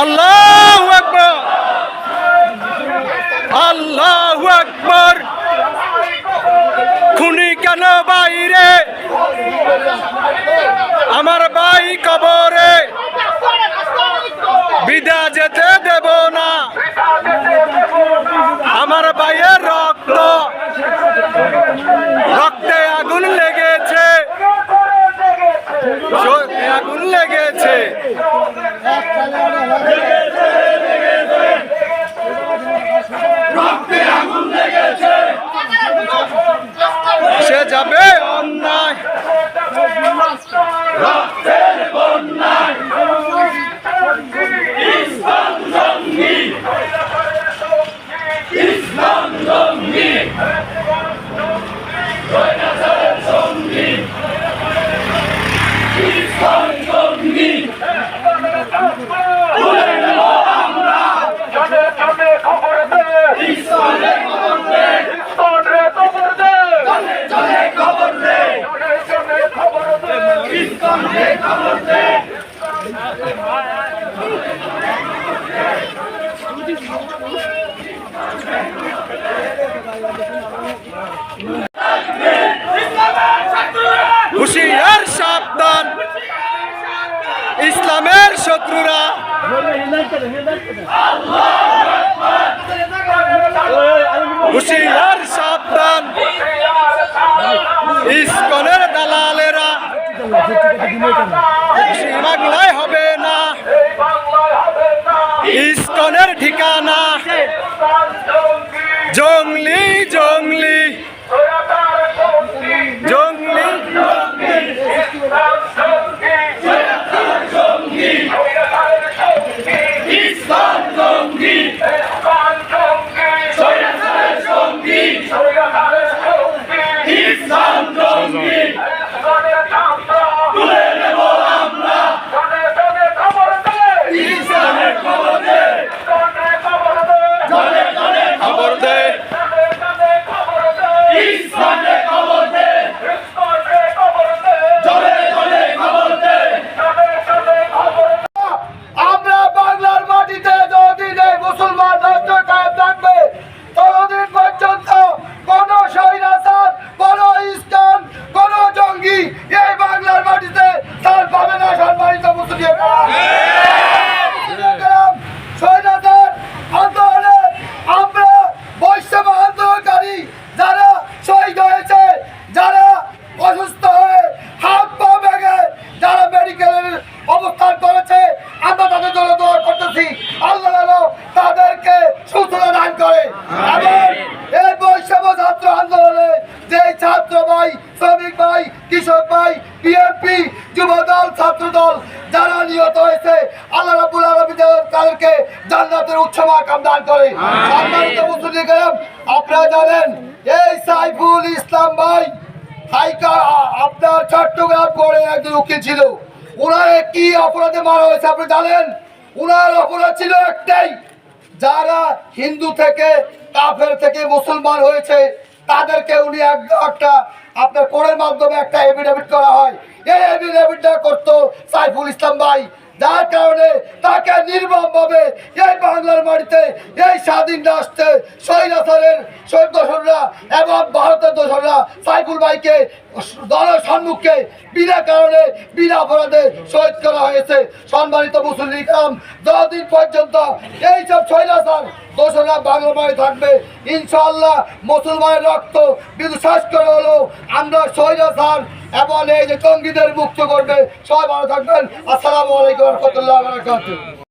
আল্লাহু আকবার, আল্লাহু আকবার। খুনি কেন বাইরে, আমার ভাই কবরে, বিদা যেতে দেব না। আমার ভাইয়ের রক্ত, রক্তে আগুন লেগেছে, আগুন লেগেছে। সে যাবে অন্যায়, রক্তের বন্যায়। ইসলাম জঙ্গি, ইসলাম জঙ্গি, জঙ্গি, ইসলাম জঙ্গি। তুলে নেব আমরা, জনে জনে খবর দে, ইসলামে খবর দে, ইসলামে খবর দে, জনে জনে খবর দে, জনে জনে খবর দে, ইসলামে খবর দে। হুশিয়ার সাবধান, ইসলামের শত্রুরা। হুশিয়ার সাবধান, ইসকনের দালালেরা। বাংলায় হবে না ইসকনের ঠিকানা। জঙ্গলি জঙ্গলি জঙ্গলি, ইসলাম জঙ্গি, ইসলাম জঙ্গি। তুলে নেব আমরা, ইসলামের খবর দে, জনে জনে খবর দে, ইসলামের খবর দে, জনে জনে খবর দে। আমরা বাংলার মাটিতে যতদিন এই মুসলমান রাষ্ট্র কায়েম থাকবে, ততদিন পর্যন্ত কোন স্বৈরাচার, কোন ইসলাম, কোন জঙ্গি এই বাংলার মাটিতে স্থান পাবে না। সম্মানিত মুসলিম, স্বৈরাচার আন্দোলনে আমরা বৈষম্য আন্দোলনকারী যারা শহীদ হয়েছে, যারা অসুস্থ হয়ে হাত পা ভেঙে যারা মেডিকেলের অবস্থান করেছে, আমরা তাদের জন্য দোয়া করতেছি। আল্লাহ তাদেরকে সুস্থতা দান করে। এবং এই বৈষম্য ছাত্র আন্দোলনে যে ছাত্র ভাই, শ্রমিক ভাই, কৃষক ভাই, বিএনপি, যুবদল, ছাত্রদল যারা নিহত হয়েছে, আল্লাহ রাব্বুল আলামিন তাদেরকে জান্নাতের উচ্চ মাকাম দান করে। সম্মানিত মুসলিম, আপনারা জানেন এই সাইফুল ইসলাম ভাই আপনার চট্টগ্রাম করে একজন উকিল ছিল। ওনার কি অপরাধে মারা হয়েছে আপনি জানেন? ওনার অপরাধ ছিল একটাই, যারা হিন্দু থেকে কাফের থেকে মুসলমান হয়েছে তাদেরকে উনি একটা আপনার কোর্টের মাধ্যমে একটা এফিডেভিট করা হয়। এই এফিডেভিটটা করতো সাইফুল ইসলাম ভাই, যার কারণে তাকে নির্মমভাবে এই বাংলার মাটিতে এই স্বাধীন রাষ্ট্রে স্বৈরাচারের দোসররা এবং ভারতের দোসররা সাইফুল ভাইকে জনসম্মুখে বিনা কারণে বিনা অপরাধে শহীদ করা হয়েছে। সম্মানিত মুসলিম, যতদিন পর্যন্ত এইসব স্বৈরাচার দোসররা বাংলার মাটিতে থাকবে, ইনশাআল্লাহ মুসলমানের রক্ত বিশ্বাস করে হলো আমরা স্বৈরাচার এবং এই যে জঙ্গিদের মুক্ত করবে। সবাই ভালো থাকবেন। আসসালামু আলাইকুম ওয়া রাহমাতুল্লাহি ওয়া বারাকাতুহু।